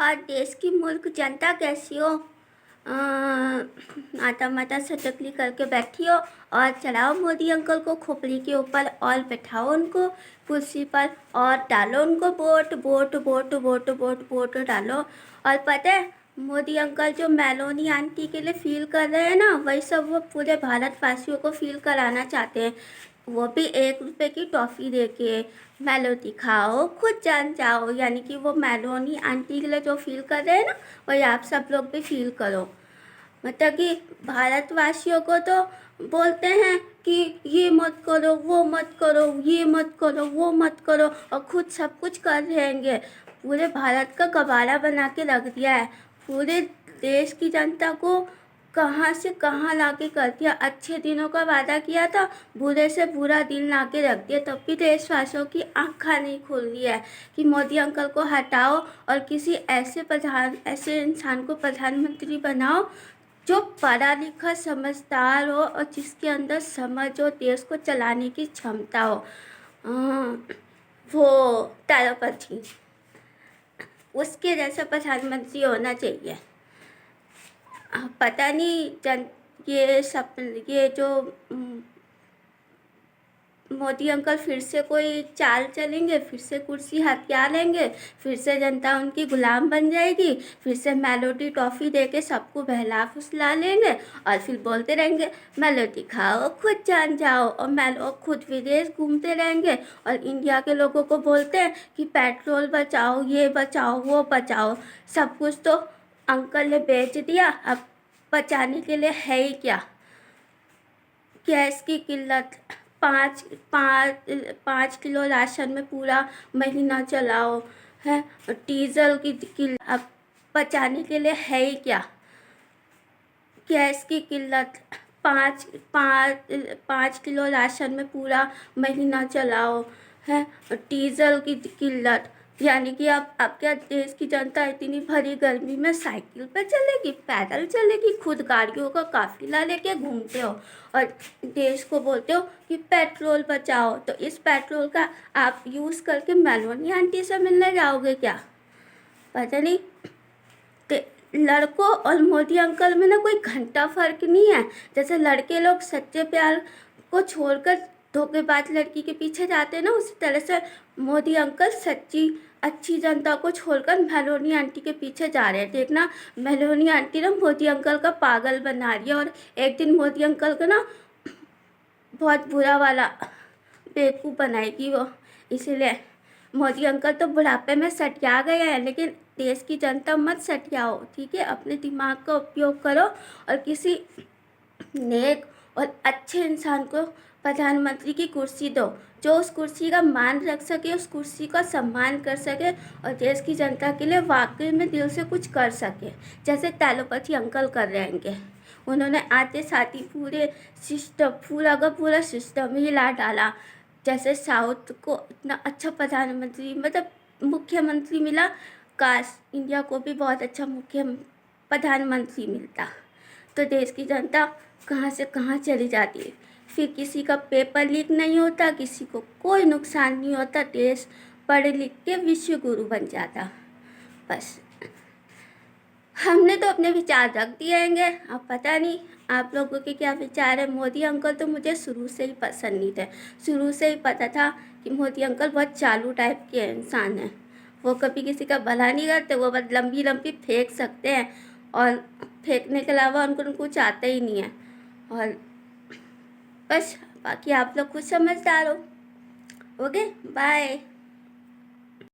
और देश की मुल्क जनता कैसी हो? माता माता सटकली करके बैठी हो और चढ़ाओ मोदी अंकल को खोपड़ी के ऊपर और बैठाओ उनको कुर्सी पर और डालो उनको vote vote vote vote vote vote डालो। और पता है मोदी अंकल जो मेलोनी आंटी के लिए फील कर रहे हैं ना, वही सब वो पूरे भारतवासियों को फील कराना चाहते हैं। वो भी 1 रुपए की टॉफ़ी देके मेलोडी खाओ खुद जान जाओ, यानी कि वो मेलोनी आंटी के लिए जो फील कर रहे हैं ना, वही आप सब लोग भी फील करो। मतलब कि भारतवासियों को तो बोलते हैं कि ये मत करो वो मत करो, ये मत करो वो मत करो, और खुद सब कुछ कर रहेंगे। पूरे भारत का कबाड़ा बना के रख दिया है। पूरे देश की जनता को कहाँ से कहाँ लाके कर दिया। अच्छे दिनों का वादा किया था, बुरे से बुरा दिन ला के रख दिया। तब भी देशवासियों की आँखें नहीं खुल रही है कि मोदी अंकल को हटाओ और किसी ऐसे इंसान को प्रधानमंत्री बनाओ जो पढ़ा लिखा समझदार हो और जिसके अंदर समझ हो, देश को चलाने की क्षमता हो। वो तारापति, उसके जैसा प्रधानमंत्री होना चाहिए। पता नहीं ये जो मोदी अंकल फिर से कोई चाल चलेंगे, फिर से कुर्सी हथिया लेंगे, फिर से जनता उनकी गुलाम बन जाएगी, फिर से मेलोडी टॉफ़ी दे के सबको बहला फुसला लेंगे और फिर बोलते रहेंगे मेलोडी खाओ खुद जान जाओ, और खुद विदेश घूमते रहेंगे और इंडिया के लोगों को बोलते हैं कि पेट्रोल बचाओ, ये बचाओ वो बचाओ। सब कुछ तो अंकल ने बेच दिया, अब बचाने के लिए है ही क्या। गैस की किल्लत, 5 किलो राशन में पूरा महीना चलाओ है। डीजल की किल्लत, अब बचाने के लिए है ही क्या। गैस की किल्लत, 5 किलो राशन में पूरा महीना चलाओ है। डीजल की किल्लत, यानी कि अब क्या देश की जनता इतनी भरी गर्मी में साइकिल पर चलेगी, पैदल चलेगी, खुद गाड़ियों का काफिला लेके घूमते हो और देश को बोलते हो कि पेट्रोल बचाओ। तो इस पेट्रोल का आप यूज़ करके मेलोनी आंटी से मिलने जाओगे क्या? पता नहीं। लड़कों और मोदी अंकल में ना कोई घंटा फर्क नहीं है। जैसे लड़के लोग सच्चे प्यार को छोड़कर धोखेबाज लड़की के पीछे जाते हैं ना, उसी तरह से मोदी अंकल सच्ची अच्छी जनता को छोड़कर मेलोनी आंटी के पीछे जा रहे हैं। देखना मेलोनी आंटी ना मोदी अंकल का पागल बना रही है और एक दिन मोदी अंकल को ना बहुत बुरा वाला बेवकूफ़ बनाएगी वो। इसीलिए मोदी अंकल तो बुढ़ापे में सटिया गए हैं, लेकिन देश की जनता मत सटियाओ, ठीक है। अपने दिमाग का उपयोग करो और किसी नेक और अच्छे इंसान को प्रधानमंत्री की कुर्सी दो, जो उस कुर्सी का मान रख सके, उस कुर्सी का सम्मान कर सके और देश की जनता के लिए वाकई में दिल से कुछ कर सके, जैसे तालोपति अंकल कर रहेंगे। उन्होंने आते साथ ही पूरा का पूरा सिस्टम हिला डाला। जैसे साउथ को इतना अच्छा प्रधानमंत्री मतलब मुख्यमंत्री मिला, काश इंडिया को भी बहुत अच्छा मुख्य प्रधानमंत्री मिलता तो देश की जनता कहाँ से कहाँ चली जाती है। फिर किसी का पेपर लीक नहीं होता, किसी को कोई नुकसान नहीं होता, देश पढ़ लिख के विश्व गुरु बन जाता। बस हमने तो अपने विचार रख दिए हैंगे। अब पता नहीं आप लोगों के क्या विचार है। मोदी अंकल तो मुझे शुरू से ही पसंद नहीं थे। शुरू से ही पता था कि मोदी अंकल बहुत चालू टाइप के इंसान हैं। वो कभी किसी का भला नहीं करते, वो बस लंबी लंबी फेंक सकते हैं और फेंकने के अलावा उनको कुछ आता ही नहीं है। और बस बाकी आप लोग कुछ समझदार हो। Okay bye.